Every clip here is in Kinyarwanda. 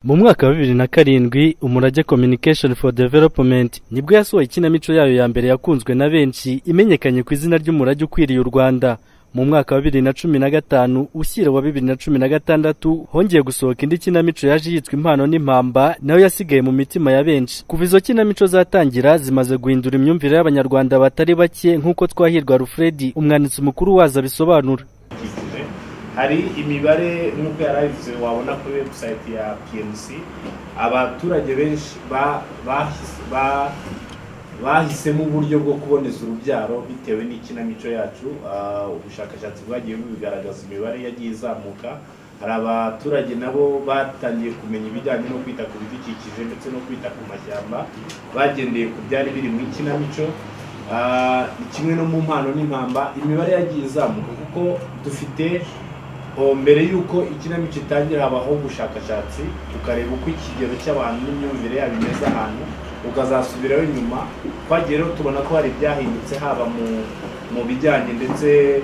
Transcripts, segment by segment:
Mu mwaka wa 2007 Umurage Communication for Development nibwo yasohoye ikinamico yayo ya mbere yakunzwe na benshi imenyekanye ku izina ry'Umurage ukwiriye u Rwanda. Mu mwaka wa 2015 ushyira wa 2016 hongeye gusohoka indi kinamico yaje yitwa Impano n'Impamba nayo yasigaye mu mitima ya benshi. Kuva izo kinamico zatangira zimaze guhindura imyumvire y'abanyarwanda batari bake nk'uko Twahirwa Alfred umwanditsi mukuru waza bisobanura. Hari imibare nk'uko yarabivuze wabona kuri website ya PMC, abaturage benshi bahisemo uburyo bwo kuboneza urubyaro bitewe n'ikinamico yacu. Ubushakashatsi bwagiye bubigaragaza imibare yagiye izamuka. Hari abaturage nabo batangiye kumenya ibijyanye no kwita ku bidukikije ndetse no kwita ku mashyamba bagendeye ku byari biri mu ikinamico. Kimwe no mu Mpano n'Impamba imibare yagiye izamuka kuko dufite mbere yuko ikinamico itangira habaho ubushakashatsi ukareba uko ikigero cy'abantu n'imyumvire yabo imeze ahantu ukazasubirayo nyuma. Twagiye rero tubona ko hari byahindutse haba mu bijyanye ndetse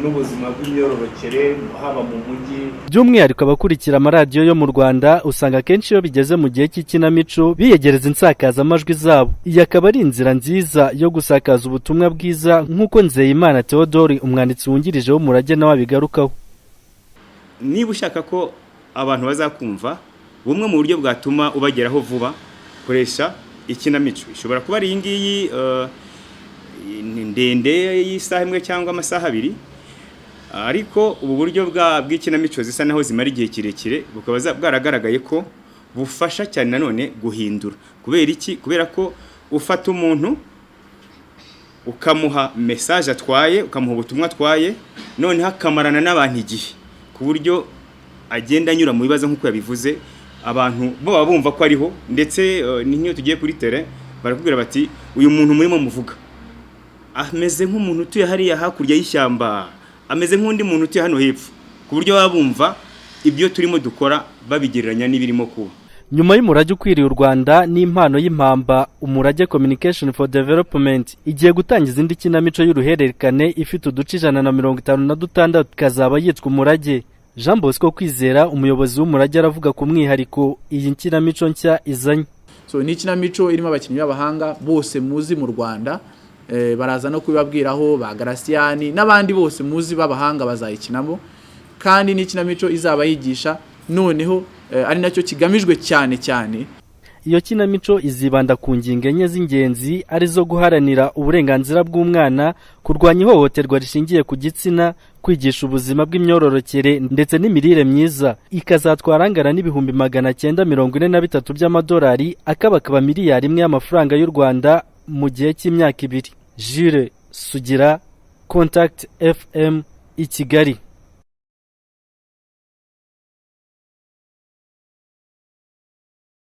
n'ubuzima bw'imyororokere haba mu mujyi. By'umwihariko abakurikira amaradiyo yo mu Rwanda usanga kenshi iyo bigeze mu gihe cy'ikinamico biyegereza insakazamajwi zabo. Iyi akaba ari inzira nziza yo gusakaza ubutumwa bwiza nk'uko Nzeyimana Theodore umwanditsi wungirije w'Umurage nawe abigarukaho. Niba ushaka ko abantu bazakumva bumwe mu buryo bwatuma ubageraho vuba, koresha ikinamico. Ishobora kuba ari ingiyi ndende y'isaha imwe cyangwa amasaha abiri, ariko ubu buryo bw'ikinamico zisa naho zimara igihe kirekire bukaba bwaragaragaye ko bufasha cyane nanone guhindura. Kubera iki? Kubera ko ufata umuntu ukamuha message atwaye, ukamuha ubutumwa atwaye, none hakamarana n'abantu igihe ku buryo agenda anyura mu bibazo nk'uko yabivuze. Abantu bo bumva ko ariho, ndetse niyo tugiye kuri tele barakubwira bati uyu muntu murimo muvuga ameze nk'umuntu utuye hariya hakurya y'ishyamba, ameze nk'undi muntu utuye hano hepfo, ku buryo babumva ibyo turimo dukora babigereranya n'ibirimo kuba. Nyuma y'Umurage ukwiriye u Rwanda n'Impano y'Impamba, Umurage Communication for Development igiye gutangiza indi kinamico y'uruhererekane ifite uduce 156 kazaba yitwa Umurage. Jean Bosco Kwizera umuyobozi w'Umurage aravuga ku mwihariko iyi kinamico nshya izanye. So ni kinamico irimo abakinnyi b'abahanga bose muzi mu Rwanda, baraza no kubibabwiraho ba Garasiani n'abandi bose muzi b'abahanga bazayikinamo, kandi ni kinamico izaba yigisha, noneho ari nacyo kigamijwe cyane. Iyo kinamico izibanda ku ngingo enye z'ingenzi arizo guharanira uburenganzira bw'umwana, kurwanya ihohoterwa rishingiye ku gitsina, kwigisha ubuzima bw'imyororokere ndetse n'imirire myiza. Ikazatwara angana n'ibihumbi 943 by'amadolari, akabakaba miliyari 1 y'amafaranga y'u Rwanda mu gihe cy'imyaka 2. Jules Sugira, Contact FM, i Kigali.